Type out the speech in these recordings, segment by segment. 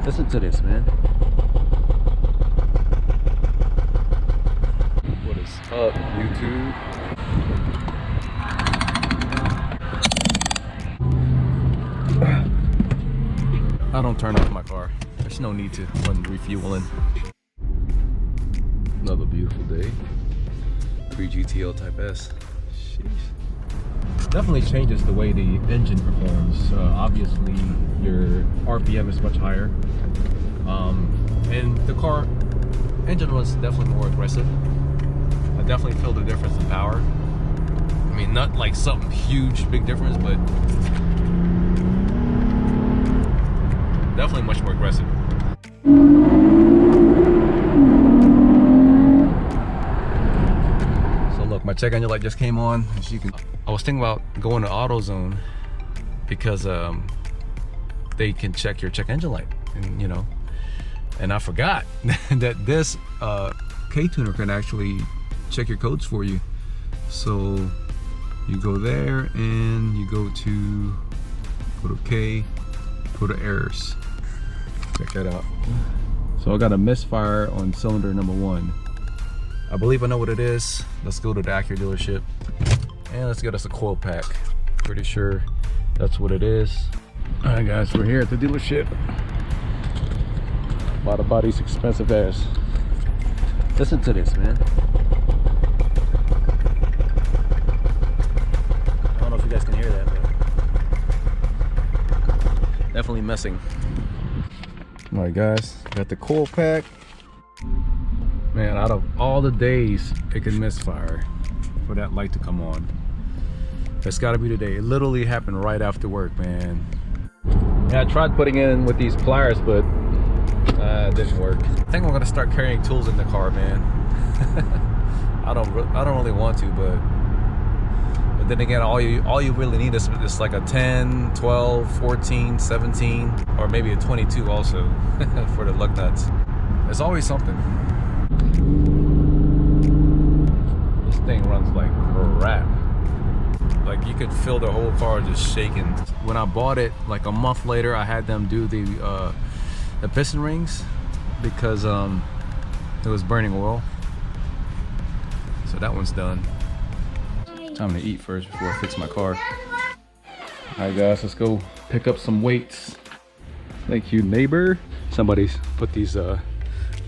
Listen to this, man. What is up, YouTube? I don't turn off my car. There's no need to when refueling. Another beautiful day. Pre-GTO Type S. Sheesh. Definitely changes the way the engine performs. Obviously, your RPM is much higher. And the car engine was definitely more aggressive. I definitely feel the difference in power. I mean, not like something huge, big difference, but definitely much more aggressive. So look, my check engine light just came on. As you can, I was thinking about going to AutoZone because they can check your check engine light, and you know. And I forgot that this Ktuner can actually check your codes for you. So you go there and you go to K, go to errors. Check that out. So I got a misfire on cylinder number 1. I believe I know what it is. Let's go to the Acura dealership and let's get us a coil pack. Pretty sure that's what it is. All right, guys, we're here at the dealership. Bought body's expensive ass. Listen to this, man. I don't know if you guys can hear that, but definitely messing. All right, guys, got the coil pack. Man, out of all the days it can misfire for that light to come on, it's got to be today. It literally happened right after work, man. Yeah, I tried putting in with these pliers, but it didn't work. I think I'm gonna start carrying tools in the car, man. I don't really want to, but then again, all you really need is like a 10, 12, 14, 17, or maybe a 22 also for the lug nuts. There's always something. This thing runs like crap. Like you could feel the whole car just shaking. When I bought it, like a month later, I had them do the piston rings because it was burning oil. So that one's done. Time to eat first before I fix my car. Alright guys, let's go pick up some weights. Thank you, neighbor. Somebody's put these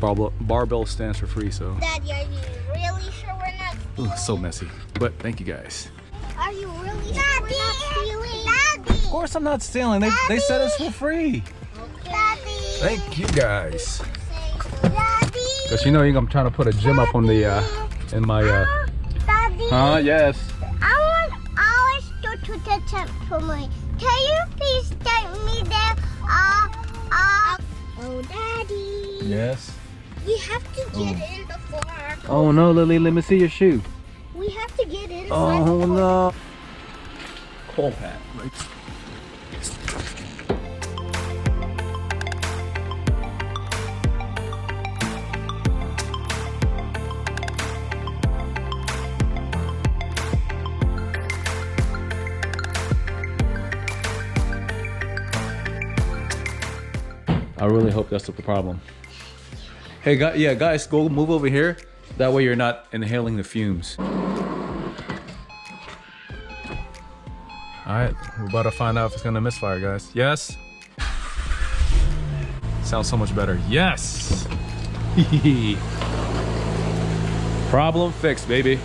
barbell stands for free, so. Daddy, are you really sure we're not stealing? Ooh, so messy. But thank you guys. Are you really sure we're not stealing? Daddy! Of course I'm not stealing. They said it's for free. Daddy! Thank you guys. Daddy! Because you know I'm trying to put a gym up on the in my Daddy! yes. I want always go to the temple. Can you please take me there? Oh, Daddy. Yes. We have to get in before our coat. Oh no, Lily, let me see your shoe. We have to get in. Oh no. Coil pack, right? I really hope that's not the problem. Hey, guys, go move over here. That way you're not inhaling the fumes. All right, we're about to find out if it's gonna misfire, guys. Yes. Sounds so much better. Yes. Problem fixed, baby.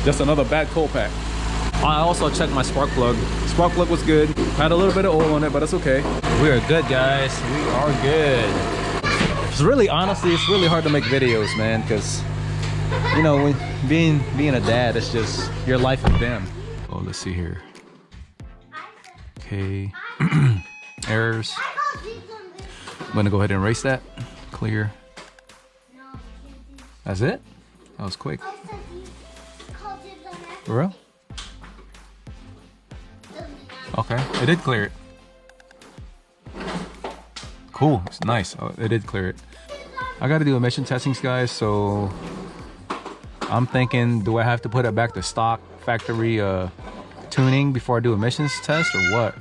Just another bad coil pack. I also checked my spark plug. Spark plug was good. Had a little bit of oil on it, but it's okay. We are good, guys. We are good. It's really, honestly, it's really hard to make videos, man, because you know, when being a dad, it's just your life with them. Oh, let's see here. Okay. Errors. I'm gonna go ahead and erase that. Clear. That's it? That was quick. For real? Okay, it did clear it. Cool, it's nice. Oh, it did clear it. I gotta do emission testings, guys, so I'm thinking, do I have to put it back to stock factory tuning before I do emissions test or what?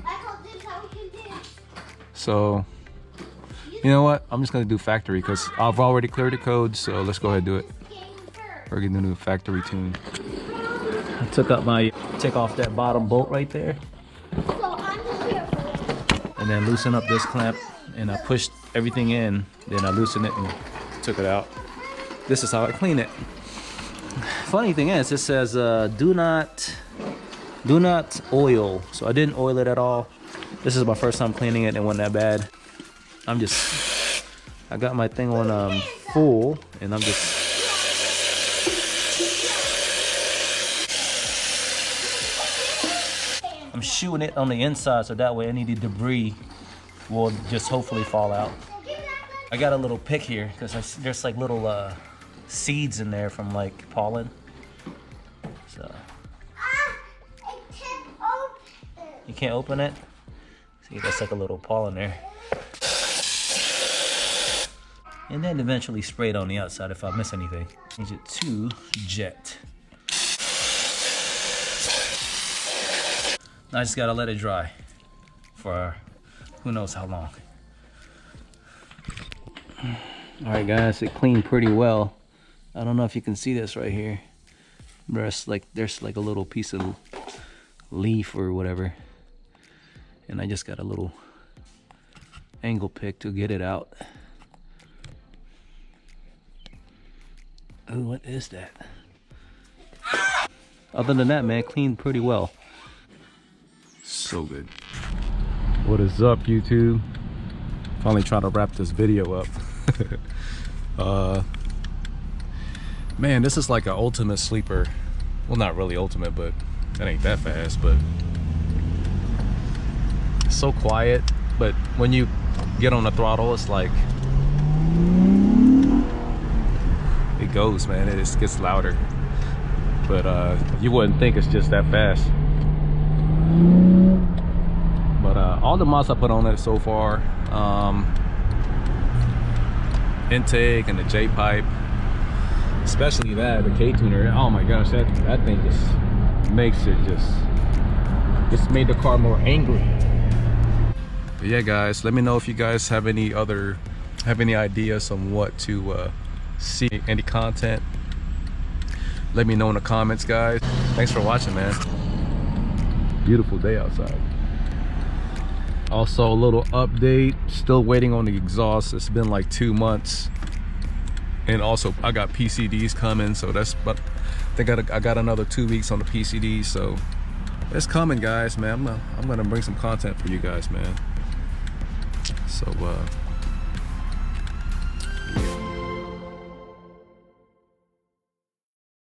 So, you know what? I'm just gonna do factory because I've already cleared the code, so let's go ahead and do it. We're gonna do factory tune. I took off that bottom bolt right there. And then loosen up this clamp, and I pushed everything in, then I loosened it and took it out. This is how I clean it. Funny thing is, it says do not oil. So I didn't oil it at all. This is my first time cleaning it, and it wasn't that bad. I got my thing on full, and I'm shooting it on the inside, so that way any debris will just hopefully fall out. I got a little pick here because there's like little seeds in there from like pollen. So you can't open it. See, that's like a little pollen there. And then eventually spray it on the outside if I miss anything. Change it to jet. I just gotta let it dry for who knows how long. All right, guys, it cleaned pretty well. I don't know if you can see this right here. There's like a little piece of leaf or whatever, and I just got a little angle pick to get it out. Oh, what is that? Other than that, man, cleaned pretty well. So good. What is up, YouTube? Finally trying to wrap this video up. Man, this is like an ultimate sleeper. Well, not really ultimate, but that ain't that fast, but it's so quiet. But when you get on the throttle, it's like it goes, man. It just gets louder. But you wouldn't think it's just that fast. But all the mods I put on it so far, intake and the Jpipe, especially the Ktuner. Oh my gosh, that thing just makes it just made the car more angry. But yeah, guys, let me know if you guys have any ideas on what to see, any content. Let me know in the comments, guys. Thanks for watching, man. Beautiful day outside. Also, a little update, still waiting on the exhaust. It's been like 2 months, and also I got PCDs coming, so that's, but I think I got another 2 weeks on the PCDs, so it's coming, guys, man. I'm gonna bring some content for you guys, man. So